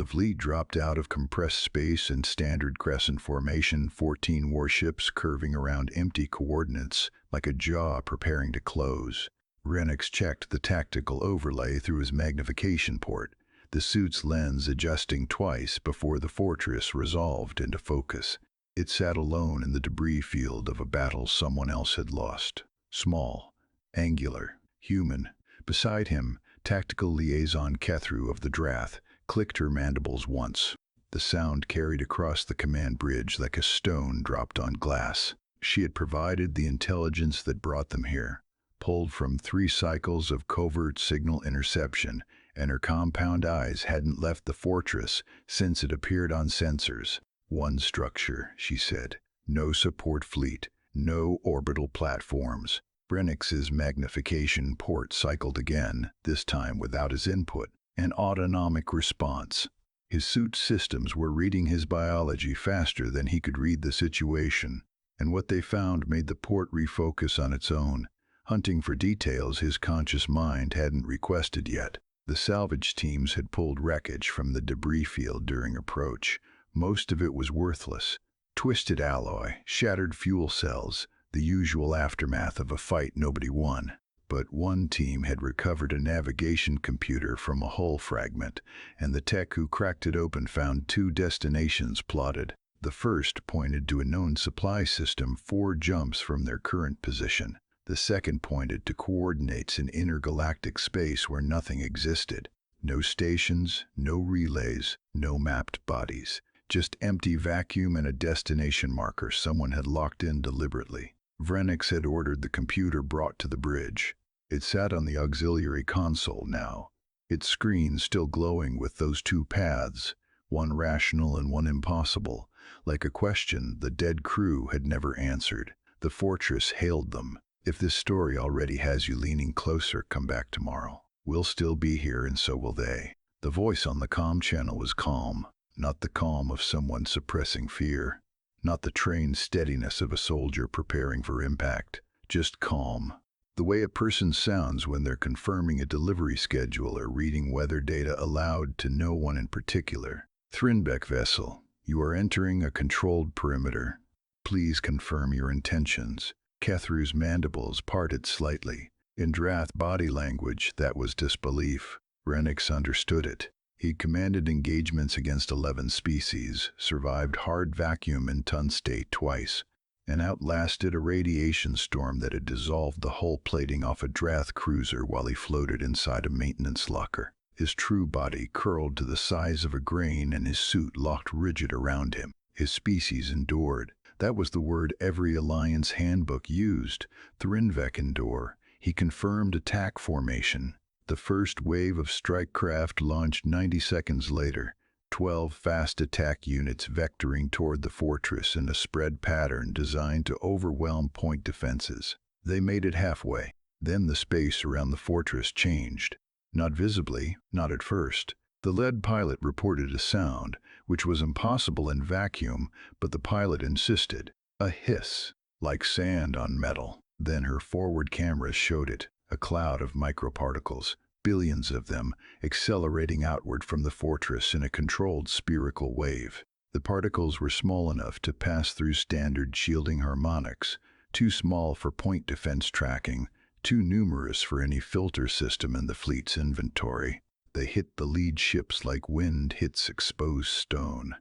The fleet dropped out of compressed space in standard crescent formation, 14 warships curving around empty coordinates like a jaw preparing to close. Renix checked the tactical overlay through his magnification port, the suit's lens adjusting twice before the fortress resolved into focus. It sat alone in the debris field of a battle someone else had lost. Small, angular, human. Beside him, tactical liaison Kethru of the Drath clicked her mandibles once. The sound carried across the command bridge like a stone dropped on glass. She had provided the intelligence that brought them here, pulled from 3 cycles of covert signal interception, and her compound eyes hadn't left the fortress since it appeared on sensors. One structure, she said. No support fleet, no orbital platforms. Brennick's magnification port cycled again, this time without his input. An autonomic response. His suit systems were reading his biology faster than he could read the situation, and what they found made the port refocus on its own, hunting for details his conscious mind hadn't requested yet. The salvage teams had pulled wreckage from the debris field during approach. Most of it was worthless. Twisted alloy, shattered fuel cells, the usual aftermath of a fight nobody won. But one team had recovered a navigation computer from a hull fragment, and the tech who cracked it open found 2 destinations plotted. The first pointed to a known supply system 4 jumps from their current position. The second pointed to coordinates in intergalactic space where nothing existed. No stations, no relays, no mapped bodies. Just empty vacuum and a destination marker someone had locked in deliberately. Vrenix had ordered the computer brought to the bridge. It sat on the auxiliary console now, its screen still glowing with those 2 paths, one rational and one impossible, like a question the dead crew had never answered. The fortress hailed them. If this story already has you leaning closer, come back tomorrow. We'll still be here, and so will they. The voice on the comm channel was calm, not the calm of someone suppressing fear, not the trained steadiness of a soldier preparing for impact, just calm. The way a person sounds when they're confirming a delivery schedule or reading weather data aloud to no one in particular. Thrinbeck vessel, you are entering a controlled perimeter. Please confirm your intentions. Kethru's mandibles parted slightly. In Drath body language, that was disbelief. Renix understood it. He'd commanded engagements against 11 species, survived hard vacuum in ton state twice, and outlasted a radiation storm that had dissolved the hull plating off a Drath cruiser while he floated inside a maintenance locker. His true body curled to the size of a grain and his suit locked rigid around him. His species endured. That was the word every Alliance handbook used. Thrinvek endure. He confirmed attack formation. The first wave of strike craft launched 90 seconds later. 12 fast attack units vectoring toward the fortress in a spread pattern designed to overwhelm point defenses. They made it halfway. Then the space around the fortress changed. Not visibly, not at first. The lead pilot reported a sound, which was impossible in vacuum, but the pilot insisted. A hiss, like sand on metal. Then her forward cameras showed it, a cloud of microparticles. Billions of them, accelerating outward from the fortress in a controlled spherical wave. The particles were small enough to pass through standard shielding harmonics, too small for point defense tracking, too numerous for any filter system in the fleet's inventory. They hit the lead ships like wind hits exposed stone.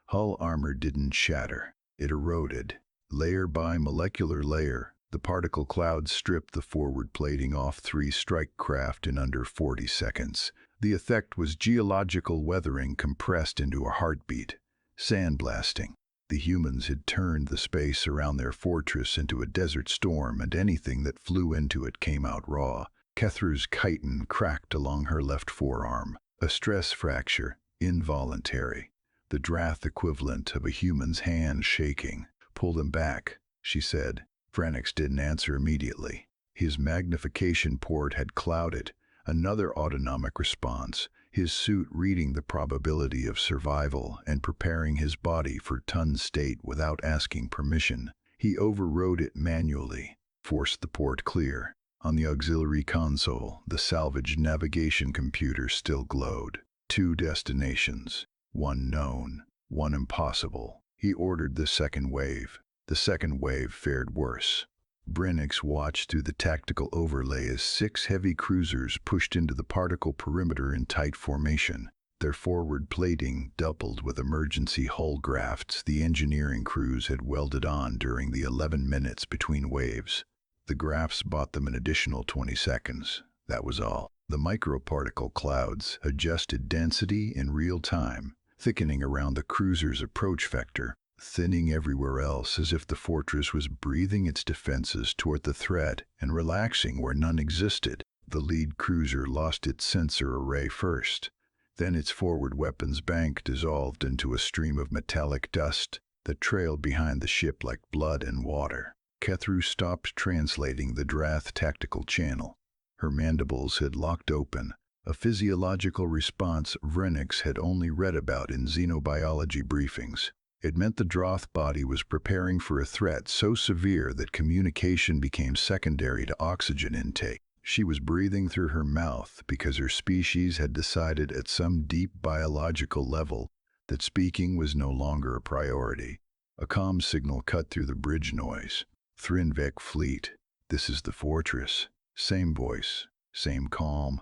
Hull armor didn't shatter. It eroded. Layer by molecular layer, the particle cloud stripped the forward plating off 3 strike craft in under 40 seconds. The effect was geological weathering compressed into a heartbeat. Sandblasting. The humans had turned the space around their fortress into a desert storm, and anything that flew into it came out raw. Kethru's chitin cracked along her left forearm. A stress fracture, involuntary. The Drath equivalent of a human's hand shaking. Pull them back, she said. Vrenix didn't answer immediately. His magnification port had clouded. Another autonomic response, his suit reading the probability of survival and preparing his body for ton state without asking permission. He overrode it manually, forced the port clear. On the auxiliary console, the salvage navigation computer still glowed. 2 destinations. one known, one impossible. He ordered the second wave. The second wave fared worse. Brennick's watched through the tactical overlay as 6 heavy cruisers pushed into the particle perimeter in tight formation. Their forward plating doubled with emergency hull grafts the engineering crews had welded on during the 11 minutes between waves. The grafts bought them an additional 20 seconds. That was all. The microparticle clouds adjusted density in real time, thickening around the cruiser's approach vector, thinning everywhere else as if the fortress was breathing its defenses toward the threat and relaxing where none existed. The lead cruiser lost its sensor array first. Then its forward weapons bank dissolved into a stream of metallic dust that trailed behind the ship like blood and water. Kethru stopped translating the Drath tactical channel. Her mandibles had locked open, a physiological response Vrenix had only read about in xenobiology briefings. It meant the Droth body was preparing for a threat so severe that communication became secondary to oxygen intake. She was breathing through her mouth because her species had decided at some deep biological level that speaking was no longer a priority. A comm signal cut through the bridge noise. Thrinvek Fleet, this is the fortress. Same voice, same calm.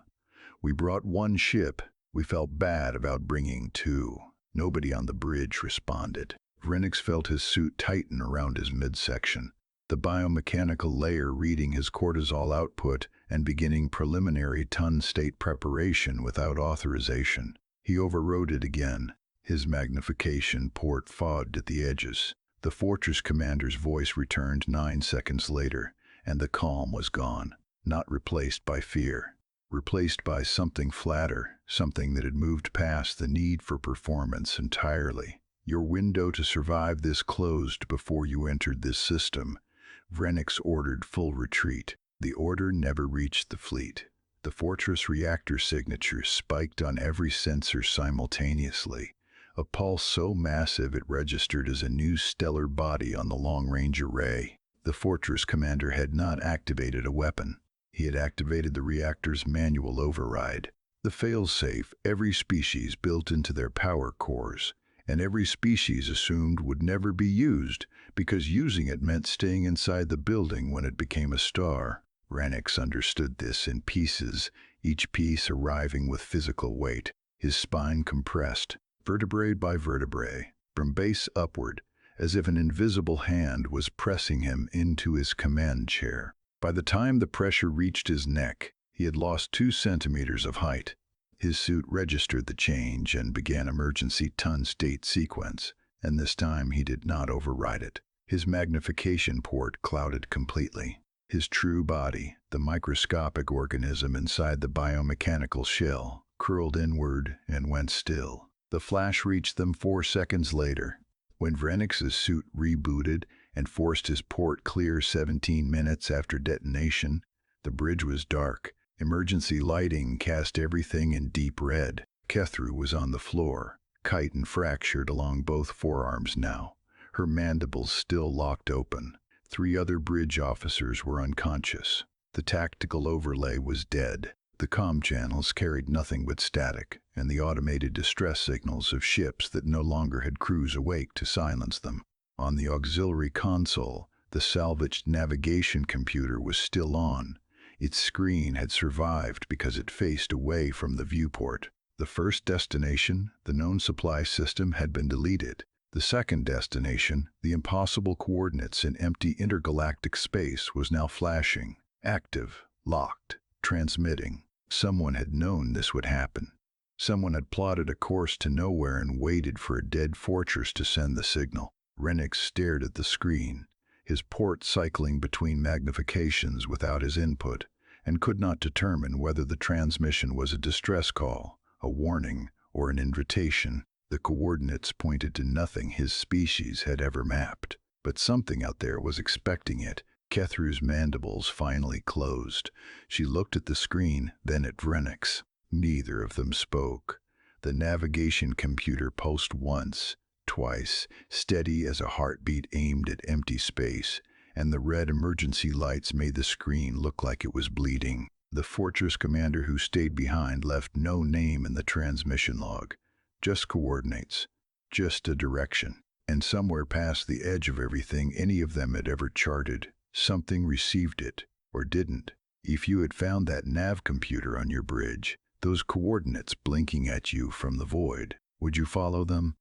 We brought 1 ship. We felt bad about bringing 2. Nobody on the bridge responded. Vrenix felt his suit tighten around his midsection, the biomechanical layer reading his cortisol output and beginning preliminary ton-state preparation without authorization. He overrode it again, his magnification port fogged at the edges. The fortress commander's voice returned 9 seconds later, and the calm was gone, not replaced by fear. Replaced by something flatter, something that had moved past the need for performance entirely. Your window to survive this closed before you entered this system. Vrenix ordered full retreat. The order never reached the fleet. The fortress reactor signatures spiked on every sensor simultaneously, a pulse so massive it registered as a new stellar body on the long-range array. The fortress commander had not activated a weapon. He had activated the reactor's manual override, the failsafe every species built into their power cores, and every species assumed would never be used because using it meant staying inside the building when it became a star. Vrenix understood this in pieces, each piece arriving with physical weight, his spine compressed, vertebrae by vertebrae, from base upward, as if an invisible hand was pressing him into his command chair. By the time the pressure reached his neck, he had lost 2 centimeters of height. His suit registered the change and began emergency ton-state sequence, and this time he did not override it. His magnification port clouded completely. His true body, the microscopic organism inside the biomechanical shell, curled inward and went still. The flash reached them 4 seconds later. When Vrenix's suit rebooted and forced his port clear 17 minutes after detonation, the bridge was dark. Emergency lighting cast everything in deep red. Kethru was on the floor, chitin fractured along both forearms now, her mandibles still locked open. 3 other bridge officers were unconscious. The tactical overlay was dead. The comm channels carried nothing but static and the automated distress signals of ships that no longer had crews awake to silence them. On the auxiliary console, the salvaged navigation computer was still on. Its screen had survived because it faced away from the viewport. The first destination, the known supply system, had been deleted. The second destination, the impossible coordinates in empty intergalactic space, was now flashing, active, locked, transmitting. Someone had known this would happen. Someone had plotted a course to nowhere and waited for a dead fortress to send the signal. Vrenix stared at the screen, his port cycling between magnifications without his input, and could not determine whether the transmission was a distress call, a warning, or an invitation. The coordinates pointed to nothing his species had ever mapped, but something out there was expecting it. Kethru's mandibles finally closed. She looked at the screen, then at Vrenix. Neither of them spoke. The navigation computer pulsed once, twice, steady as a heartbeat aimed at empty space, and the red emergency lights made the screen look like it was bleeding. The fortress commander who stayed behind left no name in the transmission log. just coordinates, just a direction. And somewhere past the edge of everything any of them had ever charted, something received it, or didn't. If you had found that nav computer on your bridge, those coordinates blinking at you from the void, would you follow them?